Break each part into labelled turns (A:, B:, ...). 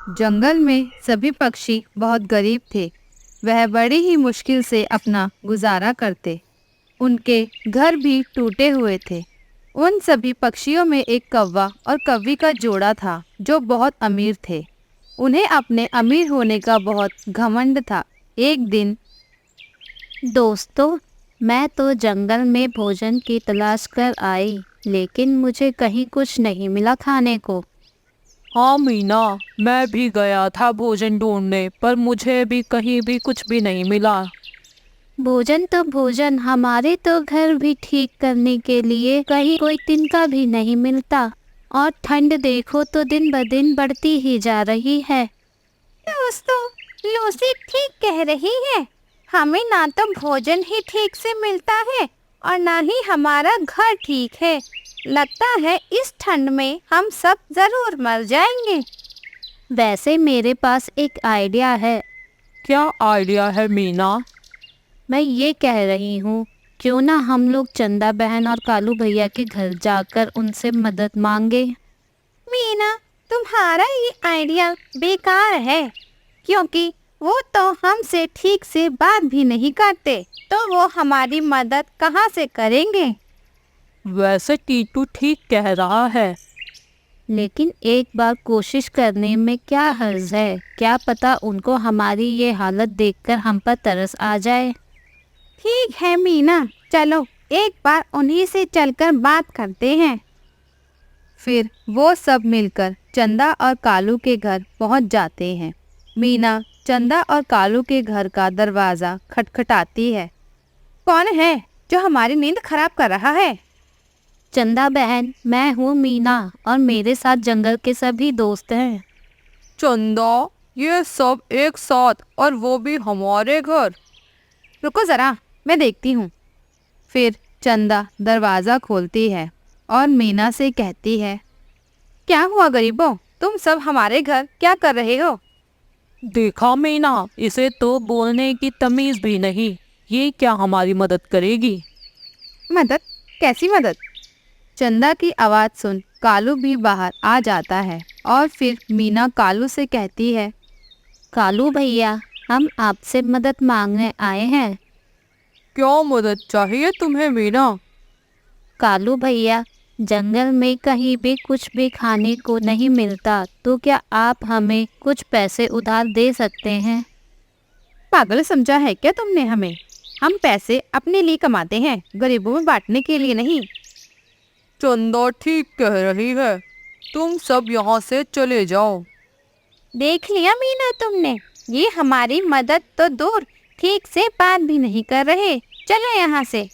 A: जंगल में सभी पक्षी बहुत गरीब थे। वह बड़ी ही मुश्किल से अपना गुजारा करते। उनके घर भी टूटे हुए थे। उन सभी पक्षियों में एक कौवा और कौवी का जोड़ा था जो बहुत अमीर थे। उन्हें अपने अमीर होने का बहुत घमंड था। एक दिन
B: दोस्तों, मैं तो जंगल में भोजन की तलाश कर आई, लेकिन मुझे कहीं कुछ नहीं मिला खाने को।
C: हाँ मीना, मैं भी गया था भोजन ढूंढने, पर मुझे भी कहीं भी कुछ भी नहीं मिला।
B: भोजन तो भोजन, हमारे तो घर भी ठीक करने के लिए कहीं कोई तिनका भी नहीं मिलता। और ठंड देखो तो दिन ब दिन बढ़ती ही जा रही है।
D: दोस्तों, लूसी ठीक कह रही है। हमें ना तो भोजन ही ठीक से मिलता है और ना ही हमारा घर ठीक है। लगता है इस ठंड में हम सब जरूर मर जाएंगे।
B: वैसे मेरे पास एक आइडिया है।
C: क्या आइडिया है मीना?
B: मैं ये कह रही हूँ, क्यों ना हम लोग चंदा बहन और कालू भैया के घर जाकर उनसे मदद मांगे।
D: मीना, तुम्हारा ये आइडिया बेकार है, क्योंकि वो तो हमसे ठीक से बात भी नहीं करते, तो वो हमारी मदद कहाँ से करेंगे।
C: वैसे टीटू ठीक कह रहा है।
B: लेकिन एक बार कोशिश करने में क्या हर्ज है। क्या पता उनको हमारी ये हालत देखकर हम पर तरस आ जाए।
D: ठीक है मीना, चलो एक बार उन्हीं से चलकर बात करते हैं।
A: फिर वो सब मिलकर चंदा और कालू के घर पहुंच जाते हैं। मीना चंदा और कालू के घर का दरवाज़ा खटखटाती है।
D: कौन है जो हमारी नींद खराब कर रहा है?
B: चंदा बहन, मैं हूँ मीना और मेरे साथ जंगल के सभी दोस्त हैं।
C: चंदा, ये सब एक साथ, और वो भी हमारे घर?
A: रुको ज़रा, मैं देखती हूँ। फिर चंदा दरवाज़ा खोलती है और मीना से कहती है,
D: क्या हुआ गरीबों, तुम सब हमारे घर क्या कर रहे हो?
C: देखा मीना, इसे तो बोलने की तमीज़ भी नहीं। ये क्या हमारी मदद करेगी?
D: मदद? कैसी मदद?
A: चंदा की आवाज़ सुन कालू भी बाहर आ जाता है और फिर मीना कालू से कहती है,
B: कालू भैया, हम आपसे मदद मांगने आए हैं।
C: क्या मदद चाहिए तुम्हें मीना?
B: कालू भैया, जंगल में कहीं भी कुछ भी खाने को नहीं मिलता, तो क्या आप हमें कुछ पैसे उधार दे सकते हैं?
D: पागल समझा है क्या तुमने हमें? हम पैसे अपने लिए कमाते हैं, गरीबों में बांटने के लिए नहीं।
C: चंदा ठीक कह रही है, तुम सब यहाँ से चले जाओ।
D: देख लिया मीना तुमने, ये हमारी मदद तो दूर, ठीक से बात भी नहीं कर रहे। चलो यहाँ से।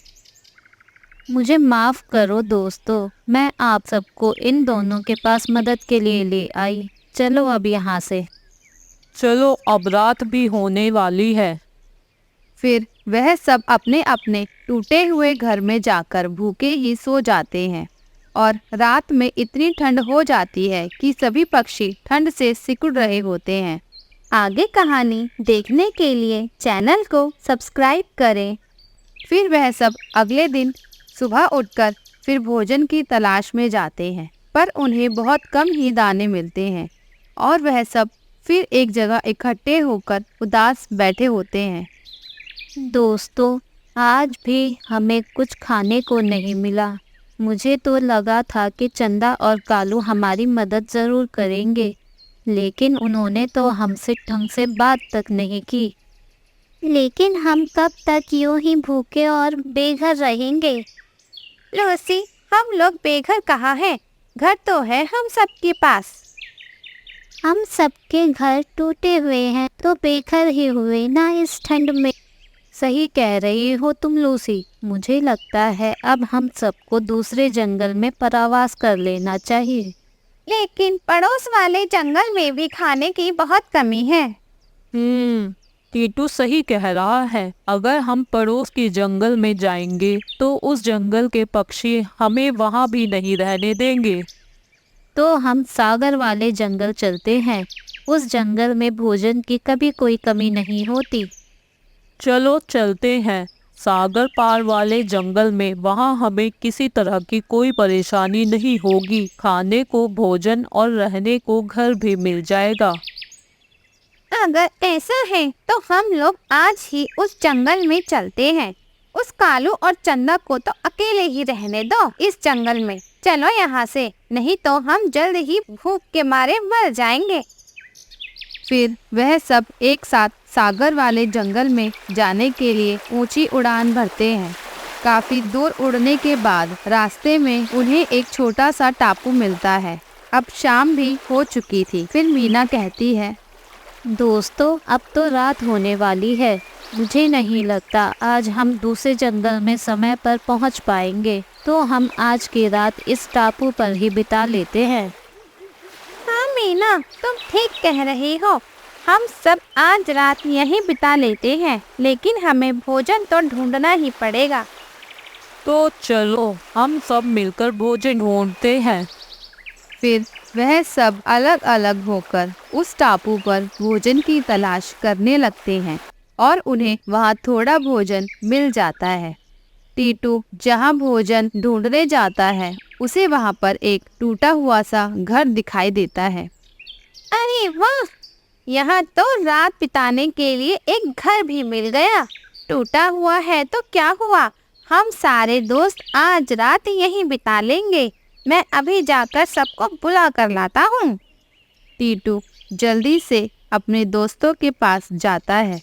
B: मुझे माफ़ करो दोस्तों, मैं आप सबको इन दोनों के पास मदद के लिए ले आई। चलो अब यहाँ से।
C: चलो, अब रात भी होने वाली है।
A: फिर वह सब अपने अपने टूटे हुए घर में जाकर भूखे ही सो जाते हैं और रात में इतनी ठंड हो जाती है कि सभी पक्षी ठंड से सिकुड़ रहे होते हैं।
D: आगे कहानी देखने के लिए चैनल को सब्सक्राइब करें।
A: फिर वह सब अगले दिन सुबह उठकर फिर भोजन की तलाश में जाते हैं, पर उन्हें बहुत कम ही दाने मिलते हैं और वह सब फिर एक जगह इकट्ठे होकर उदास बैठे होते हैं।
B: दोस्तों, आज भी हमें कुछ खाने को नहीं मिला। मुझे तो लगा था कि चंदा और कालू हमारी मदद ज़रूर करेंगे, लेकिन उन्होंने तो हमसे ढंग से बात तक नहीं की।
D: लेकिन हम कब तक यूं ही भूखे और बेघर रहेंगे? लूसी, हम लोग बेघर कहाँ हैं? घर तो है हम सबके पास।
B: हम सबके घर टूटे हुए हैं, तो बेघर ही हुए ना इस ठंड में। सही कह रही हो तुम लूसी। मुझे लगता है अब हम सबको दूसरे जंगल में परावास कर लेना चाहिए।
D: लेकिन पड़ोस वाले जंगल में भी खाने की बहुत कमी है।
C: टीटू सही कह रहा है। अगर हम पड़ोस के जंगल में जाएंगे तो उस जंगल के पक्षी हमें वहाँ भी नहीं रहने देंगे।
B: तो हम सागर वाले जंगल चलते हैं। उस जंगल में भोजन की कभी कोई कमी नहीं होती।
C: चलो चलते हैं सागर पार वाले जंगल में। वहाँ हमें किसी तरह की कोई परेशानी नहीं होगी। खाने को भोजन और रहने को घर भी मिल जाएगा।
D: अगर ऐसा है तो हम लोग आज ही उस जंगल में चलते हैं। उस कालू और चंदा को तो अकेले ही रहने दो इस जंगल में। चलो यहाँ से, नहीं तो हम जल्द ही भूख के मारे मर जाएंगे।
A: फिर वह सब एक साथ सागर वाले जंगल में जाने के लिए ऊंची उड़ान भरते हैं। काफी दूर उड़ने के बाद रास्ते में उन्हें एक छोटा सा टापू मिलता है। अब शाम भी हो चुकी थी। फिर मीना कहती है,
B: दोस्तों अब तो रात होने वाली है। मुझे नहीं लगता आज हम दूसरे जंगल में समय पर पहुंच पाएंगे, तो हम आज की रात इस टापू पर ही बिता लेते हैं।
D: हाँ मीना, तुम ठीक कह रही हो। हम सब आज रात यहीं बिता लेते हैं, लेकिन हमें भोजन तो ढूंढना ही पड़ेगा।
C: तो चलो हम सब मिलकर भोजन ढूंढते हैं।
A: फिर वह सब अलग अलग होकर उस टापू पर भोजन की तलाश करने लगते हैं और उन्हें वहाँ थोड़ा भोजन मिल जाता है। टीटू जहाँ भोजन ढूंढने जाता है उसे वहाँ पर एक टूटा हुआ सा घर दिखाई देता है।
D: अरे वाह, यहाँ तो रात बिताने के लिए एक घर भी मिल गया। टूटा हुआ है तो क्या हुआ, हम सारे दोस्त आज रात यहीं बिता लेंगे। मैं अभी जाकर सबको बुला कर लाता हूँ।
A: टीटू जल्दी से अपने दोस्तों के पास जाता है।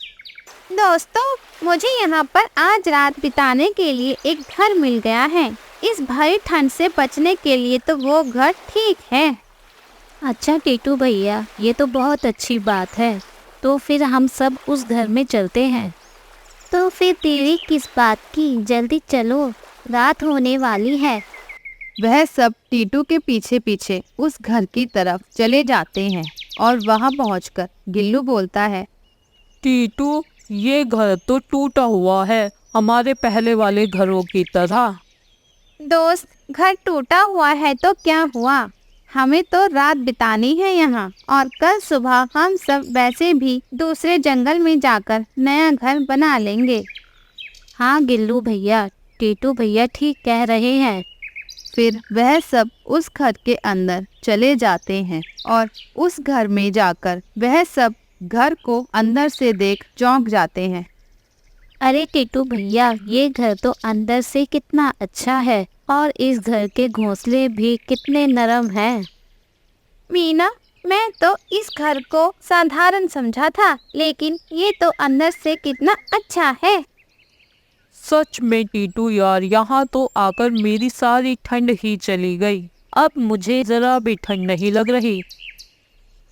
D: दोस्तों, मुझे यहाँ पर आज रात बिताने के लिए एक घर मिल गया है। इस भारी ठंड से बचने के लिए तो वो घर ठीक है।
B: अच्छा टीटू भैया, ये तो बहुत अच्छी बात है। तो फिर हम सब उस घर में चलते हैं। तो फिर देरी किस बात की, जल्दी चलो, रात होने वाली है।
A: वह सब टीटू के पीछे पीछे उस घर की तरफ चले जाते हैं और वहां पहुंचकर गिल्लू बोलता है,
C: टीटू, ये घर तो टूटा हुआ है, हमारे पहले वाले घरों की तरह।
D: दोस्त, घर टूटा हुआ है तो क्या हुआ, हमें तो रात बितानी है यहाँ, और कल सुबह हम सब वैसे भी दूसरे जंगल में जाकर नया घर बना लेंगे।
B: हाँ गिल्लू भैया, टीटू भैया ठीक कह रहे हैं।
A: फिर वह सब उस घर के अंदर चले जाते हैं और उस घर में जाकर वह सब घर को अंदर से देख चौंक जाते हैं।
B: अरे टीटू भैया, ये घर तो अंदर से कितना अच्छा है और इस घर के घोंसले भी कितने नरम हैं।
D: मीना, मैं तो इस घर को साधारण समझा था, लेकिन ये तो अंदर से कितना अच्छा है।
C: सच में टीटू यार, यहाँ तो आकर मेरी सारी ठंड ही चली गई। अब मुझे जरा भी ठंड नहीं लग रही।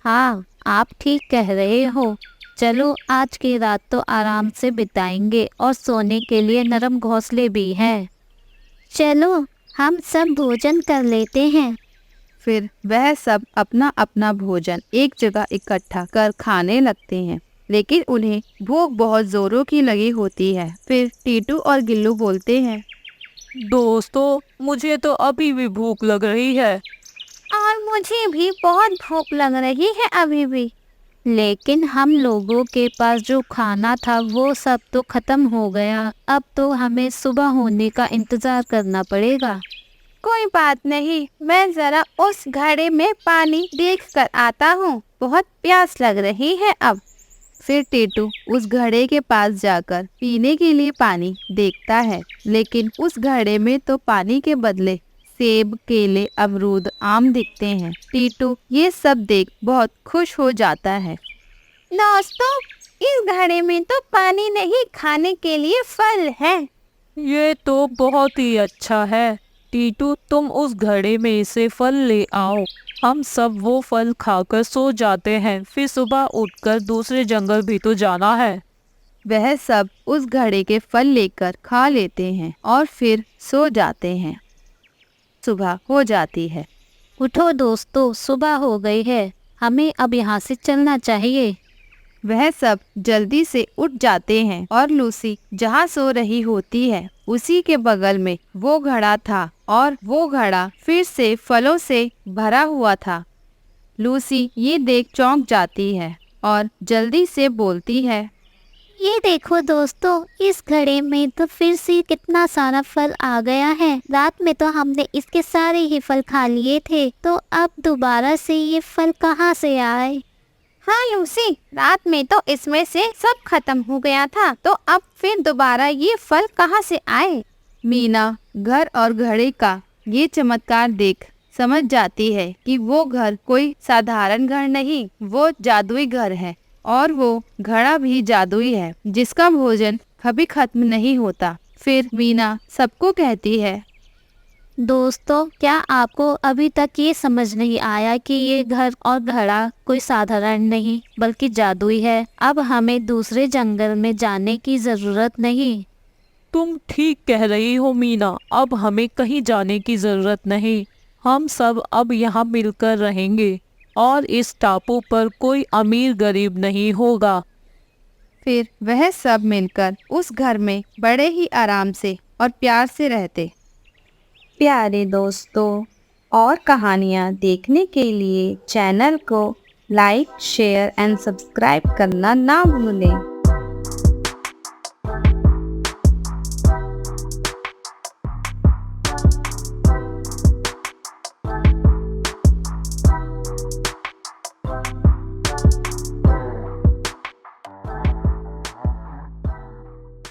B: हाँ, आप ठीक कह रहे हो। चलो आज की रात तो आराम से बिताएंगे और सोने के लिए नरम घोंसले भी हैं। चलो हम सब भोजन कर लेते हैं।
A: फिर वह सब अपना अपना भोजन एक जगह इकट्ठा कर खाने लगते हैं, लेकिन उन्हें भूख बहुत जोरों की लगी होती है। फिर टीटू और गिल्लू बोलते हैं,
C: दोस्तों, मुझे तो अभी भी भूख लग रही है।
D: और मुझे भी बहुत भूख लग रही है अभी भी।
B: लेकिन हम लोगों के पास जो खाना था वो सब तो खत्म हो गया। अब तो हमें सुबह होने का इंतजार करना पड़ेगा।
D: कोई बात नहीं, मैं जरा उस घड़े में पानी देख कर आता हूँ, बहुत प्यास लग रही है अब।
A: फिर टीटू उस घड़े के पास जाकर पीने के लिए पानी देखता है, लेकिन उस घड़े में तो पानी के बदले सेब, केले, अमरूद, आम दिखते हैं। टीटू ये सब देख बहुत खुश हो जाता है।
D: दोस्तों, इस घड़े में तो पानी नहीं, खाने के लिए फल है।
C: ये तो बहुत ही अच्छा है। टीटू, तुम उस घड़े में से फल ले आओ। हम सब वो फल खाकर सो जाते हैं, फिर सुबह उठकर दूसरे जंगल भी तो जाना है।
A: वह सब उस घड़े के फल लेकर खा लेते हैं और फिर सो जाते हैं। सुबह हो जाती है।
B: उठो दोस्तों, सुबह हो गई है, हमें अब यहाँ से चलना चाहिए।
A: वह सब जल्दी से उठ जाते हैं और लूसी जहाँ सो रही होती है उसी के बगल में वो घड़ा था और वो घड़ा फिर से फलों से भरा हुआ था। लूसी ये देख चौंक जाती है और जल्दी से बोलती है,
B: ये देखो दोस्तों, इस घड़े में तो फिर से कितना सारा फल आ गया है। रात में तो हमने इसके सारे ही फल खा लिए थे, तो अब दोबारा से ये फल कहाँ से आए।
D: हाँ लूसी, रात में तो इसमें से सब खत्म हो गया था, तो अब फिर दोबारा ये फल कहाँ से आए?
A: मीना घर और घड़े का ये चमत्कार देख समझ जाती है कि वो घर कोई साधारण घर नहीं, वो जादुई घर है और वो घड़ा भी जादुई है जिसका भोजन कभी खत्म नहीं होता। फिर मीना सबको कहती है,
B: दोस्तों, क्या आपको अभी तक ये समझ नहीं आया कि ये घर और घड़ा कोई साधारण नहीं बल्कि जादुई है? अब हमें दूसरे जंगल में जाने की जरूरत नहीं।
C: तुम ठीक कह रही हो मीना, अब हमें कहीं जाने की जरूरत नहीं। हम सब अब यहाँ मिलकर रहेंगे और इस टापू पर कोई अमीर गरीब नहीं होगा।
A: फिर वह सब मिलकर उस घर में बड़े ही आराम से और प्यार से रहते।
E: प्यारे दोस्तों, और कहानियाँ देखने के लिए चैनल को लाइक, शेयर एंड सब्सक्राइब करना ना भूलें।